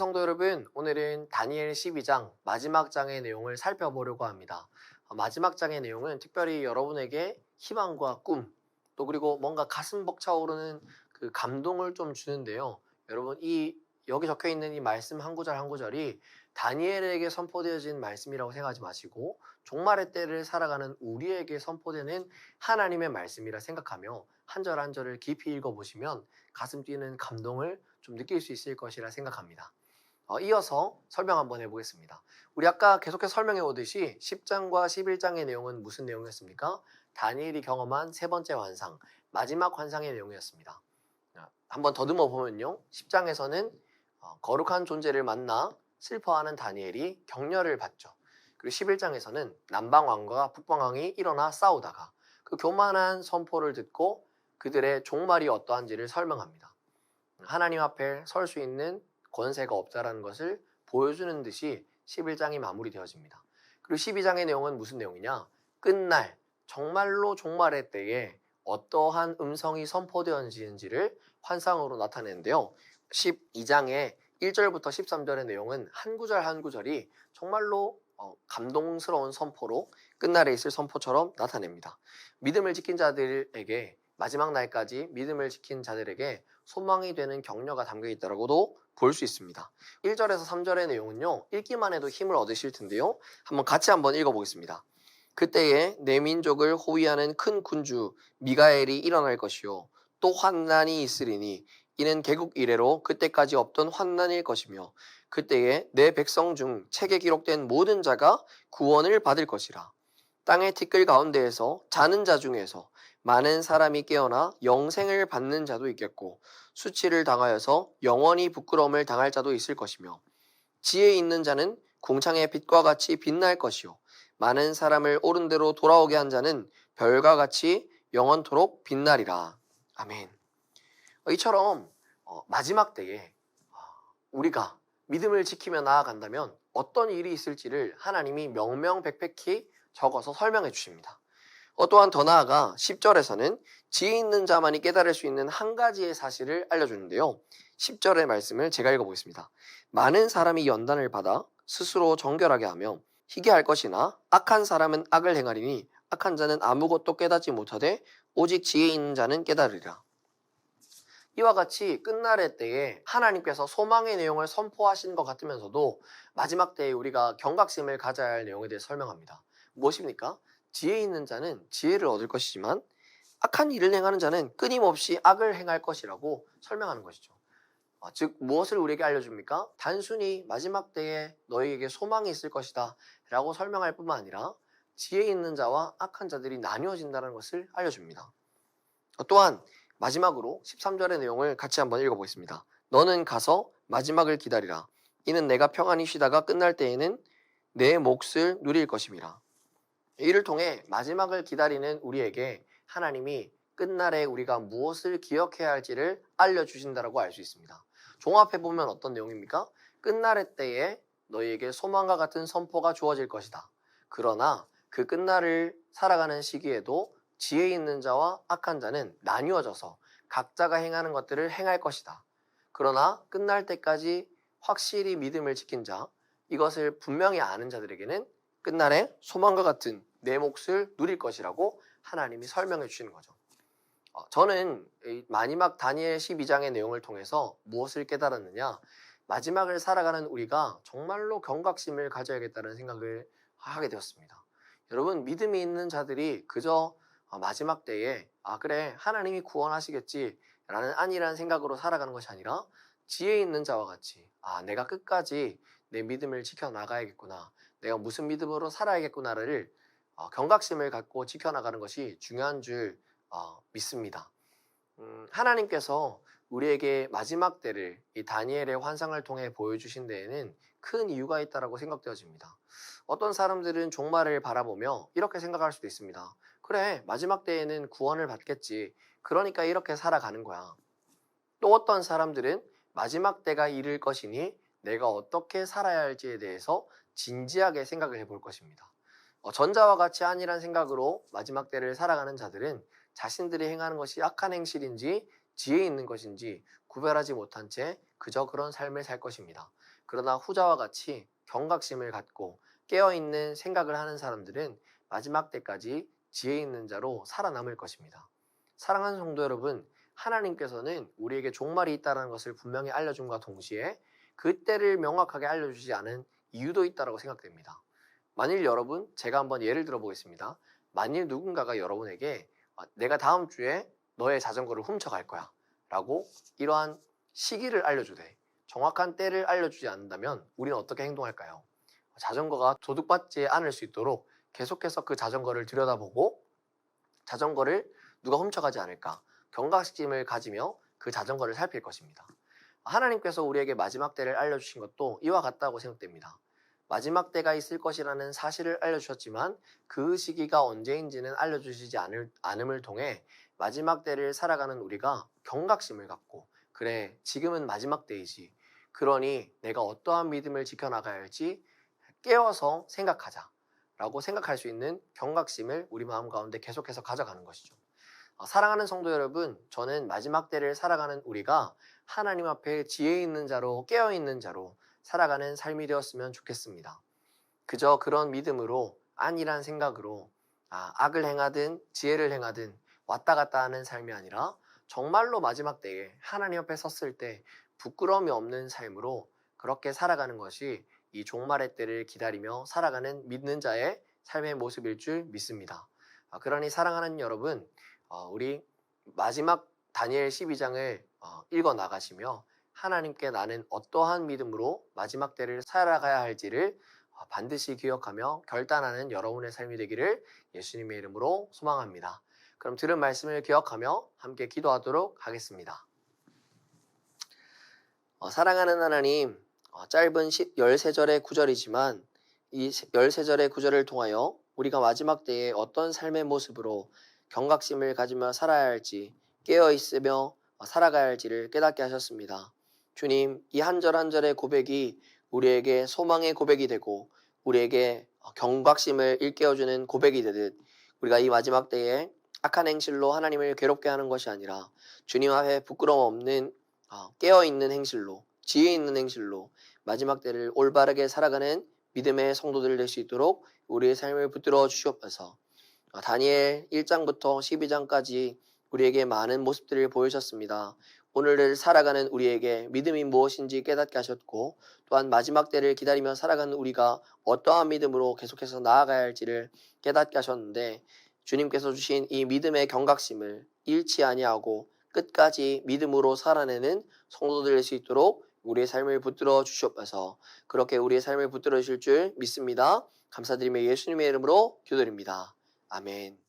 성도 여러분, 오늘은 다니엘 12장 마지막 장의 내용을 살펴보려고 합니다. 마지막 장의 내용은 특별히 여러분에게 희망과 꿈, 또 그리고 뭔가 가슴 벅차오르는 그 감동을 좀 주는데요. 여러분, 여기 적혀 있는 이 말씀 한 구절 한 구절이 다니엘에게 선포되어진 말씀이라고 생각하지 마시고 종말의 때를 살아가는 우리에게 선포되는 하나님의 말씀이라 생각하며 한 절 한 절을 깊이 읽어보시면 가슴 뛰는 감동을 좀 느낄 수 있을 것이라 생각합니다. 이어서 설명 한번 해보겠습니다. 우리 아까 계속해서 설명해 오듯이 10장과 11장의 내용은 무슨 내용이었습니까? 다니엘이 경험한 세 번째 환상, 마지막 환상의 내용이었습니다. 한번 더듬어 보면요. 10장에서는 거룩한 존재를 만나 슬퍼하는 다니엘이 격려를 받죠. 그리고 11장에서는 남방왕과 북방왕이 일어나 싸우다가 그 교만한 선포를 듣고 그들의 종말이 어떠한지를 설명합니다. 하나님 앞에 설 수 있는 권세가 없다라는 것을 보여주는 듯이 11장이 마무리되어집니다. 그리고 12장의 내용은 무슨 내용이냐? 끝날, 정말로 종말의 때에 어떠한 음성이 선포되어지는지를 환상으로 나타내는데요. 12장의 1절부터 13절의 내용은 한 구절 한 구절이 정말로 감동스러운 선포로 끝날에 있을 선포처럼 나타냅니다. 믿음을 지킨 자들에게 마지막 날까지 믿음을 지킨 자들에게 소망이 되는 격려가 담겨 있다고도 볼 수 있습니다. 1절에서 3절의 내용은요. 읽기만 해도 힘을 얻으실 텐데요. 같이 한번 읽어보겠습니다. 그때에 내 민족을 호위하는 큰 군주 미가엘이 일어날 것이요 또 환난이 있으리니 이는 개국 이래로 그때까지 없던 환난일 것이며 그때에 내 백성 중 책에 기록된 모든 자가 구원을 받을 것이라. 땅의 티끌 가운데에서 자는 자 중에서 많은 사람이 깨어나 영생을 받는 자도 있겠고 수치를 당하여서 영원히 부끄러움을 당할 자도 있을 것이며 지혜 있는 자는 궁창의 빛과 같이 빛날 것이요 많은 사람을 옳은 대로 돌아오게 한 자는 별과 같이 영원토록 빛나리라. 아멘. 이처럼 마지막 때에 우리가 믿음을 지키며 나아간다면 어떤 일이 있을지를 하나님이 명명백백히 적어서 설명해 주십니다. 또한 더 나아가 10절에서는 지혜 있는 자만이 깨달을 수 있는 한 가지의 사실을 알려주는데요. 10절의 말씀을 제가 읽어보겠습니다. 많은 사람이 연단을 받아 스스로 정결하게 하며 희게 할 것이나 악한 사람은 악을 행하리니 악한 자는 아무것도 깨닫지 못하되 오직 지혜 있는 자는 깨달으리라. 이와 같이 끝날의 때에 하나님께서 소망의 내용을 선포하신 것 같으면서도 마지막 때에 우리가 경각심을 가져야 할 내용에 대해 설명합니다. 무엇입니까? 지혜 있는 자는 지혜를 얻을 것이지만 악한 일을 행하는 자는 끊임없이 악을 행할 것이라고 설명하는 것이죠. 즉 무엇을 우리에게 알려줍니까? 단순히 마지막 때에 너희에게 소망이 있을 것이다 라고 설명할 뿐만 아니라 지혜 있는 자와 악한 자들이 나뉘어진다는 것을 알려줍니다. 또한 마지막으로 13절의 내용을 같이 한번 읽어보겠습니다. 너는 가서 마지막을 기다리라. 이는 내가 평안히 쉬다가 끝날 때에는 내 몫을 누릴 것임이라. 이를 통해 마지막을 기다리는 우리에게 하나님이 끝날에 우리가 무엇을 기억해야 할지를 알려주신다고 알 수 있습니다. 종합해보면 어떤 내용입니까? 끝날의 때에 너희에게 소망과 같은 선포가 주어질 것이다. 그러나 그 끝날을 살아가는 시기에도 지혜 있는 자와 악한 자는 나뉘어져서 각자가 행하는 것들을 행할 것이다. 그러나 끝날 때까지 확실히 믿음을 지킨 자, 이것을 분명히 아는 자들에게는 끝날에 소망과 같은 내 몫을 누릴 것이라고 하나님이 설명해 주시는 거죠. 저는 마지막 다니엘 12장의 내용을 통해서 무엇을 깨달았느냐? 마지막을 살아가는 우리가 정말로 경각심을 가져야겠다는 생각을 하게 되었습니다. 여러분, 믿음이 있는 자들이 그저 마지막 때에 그래 하나님이 구원하시겠지 라는 안일한 생각으로 살아가는 것이 아니라 지혜 있는 자와 같이 내가 끝까지 내 믿음을 지켜나가야겠구나, 내가 무슨 믿음으로 살아야겠구나를 경각심을 갖고 지켜나가는 것이 중요한 줄 믿습니다. 하나님께서 우리에게 마지막 때를 이 다니엘의 환상을 통해 보여주신 데에는 큰 이유가 있다고 생각되어집니다. 어떤 사람들은 종말을 바라보며 이렇게 생각할 수도 있습니다. 그래, 마지막 때에는 구원을 받겠지. 그러니까 이렇게 살아가는 거야. 또 어떤 사람들은 마지막 때가 이를 것이니 내가 어떻게 살아야 할지에 대해서 진지하게 생각을 해볼 것입니다. 전자와 같이 안일한 생각으로 마지막 때를 살아가는 자들은 자신들이 행하는 것이 악한 행실인지 지혜 있는 것인지 구별하지 못한 채 그저 그런 삶을 살 것입니다. 그러나 후자와 같이 경각심을 갖고 깨어있는 생각을 하는 사람들은 마지막 때까지 지혜 있는 자로 살아남을 것입니다. 사랑하는 성도 여러분, 하나님께서는 우리에게 종말이 있다는 것을 분명히 알려줌과 동시에 그 때를 명확하게 알려주지 않은 이유도 있다고 생각됩니다. 만일 여러분, 제가 한번 예를 들어 보겠습니다. 만일 누군가가 여러분에게 내가 다음 주에 너의 자전거를 훔쳐갈 거야 라고 이러한 시기를 알려주되 정확한 때를 알려주지 않는다면 우리는 어떻게 행동할까요? 자전거가 도둑받지 않을 수 있도록 계속해서 그 자전거를 들여다보고 자전거를 누가 훔쳐가지 않을까 경각심을 가지며 그 자전거를 살필 것입니다. 하나님께서 우리에게 마지막 때를 알려주신 것도 이와 같다고 생각됩니다. 마지막 때가 있을 것이라는 사실을 알려주셨지만 그 시기가 언제인지는 알려주시지 않음을 통해 마지막 때를 살아가는 우리가 경각심을 갖고 그래 지금은 마지막 때이지 그러니 내가 어떠한 믿음을 지켜나가야 할지 깨워서 생각하자 라고 생각할 수 있는 경각심을 우리 마음 가운데 계속해서 가져가는 것이죠. 사랑하는 성도 여러분, 저는 마지막 때를 살아가는 우리가 하나님 앞에 지혜 있는 자로 깨어있는 자로 살아가는 삶이 되었으면 좋겠습니다. 그저 그런 믿음으로 안일한 생각으로 악을 행하든 지혜를 행하든 왔다 갔다 하는 삶이 아니라 정말로 마지막 때에 하나님 앞에 섰을 때 부끄러움이 없는 삶으로 그렇게 살아가는 것이 이 종말의 때를 기다리며 살아가는 믿는 자의 삶의 모습일 줄 믿습니다. 그러니 사랑하는 여러분, 우리 마지막 다니엘 12장을 읽어 나가시며 하나님께 나는 어떠한 믿음으로 마지막 때를 살아가야 할지를 반드시 기억하며 결단하는 여러분의 삶이 되기를 예수님의 이름으로 소망합니다. 그럼 들은 말씀을 기억하며 함께 기도하도록 하겠습니다. 사랑하는 하나님, 짧은 13절의 구절이지만 이 13절의 구절을 통하여 우리가 마지막 때에 어떤 삶의 모습으로 경각심을 가지며 살아야 할지 깨어있으며 살아가야 할지를 깨닫게 하셨습니다. 주님, 이 한 절 한 절의 고백이 우리에게 소망의 고백이 되고 우리에게 경각심을 일깨워주는 고백이 되듯 우리가 이 마지막 때에 악한 행실로 하나님을 괴롭게 하는 것이 아니라 주님 앞에 부끄러움 없는 깨어있는 행실로 지혜 있는 행실로 마지막 때를 올바르게 살아가는 믿음의 성도들 될 수 있도록 우리의 삶을 붙들어 주시옵소서. 다니엘 1장부터 12장까지 우리에게 많은 모습들을 보여주셨습니다. 오늘을 살아가는 우리에게 믿음이 무엇인지 깨닫게 하셨고 또한 마지막 때를 기다리며 살아가는 우리가 어떠한 믿음으로 계속해서 나아가야 할지를 깨닫게 하셨는데 주님께서 주신 이 믿음의 경각심을 잃지 아니하고 끝까지 믿음으로 살아내는 성도들 될 수 있도록 우리의 삶을 붙들어 주시옵소서. 그렇게 우리의 삶을 붙들어 주실 줄 믿습니다. 감사드리며 예수님의 이름으로 기도드립니다. 아멘.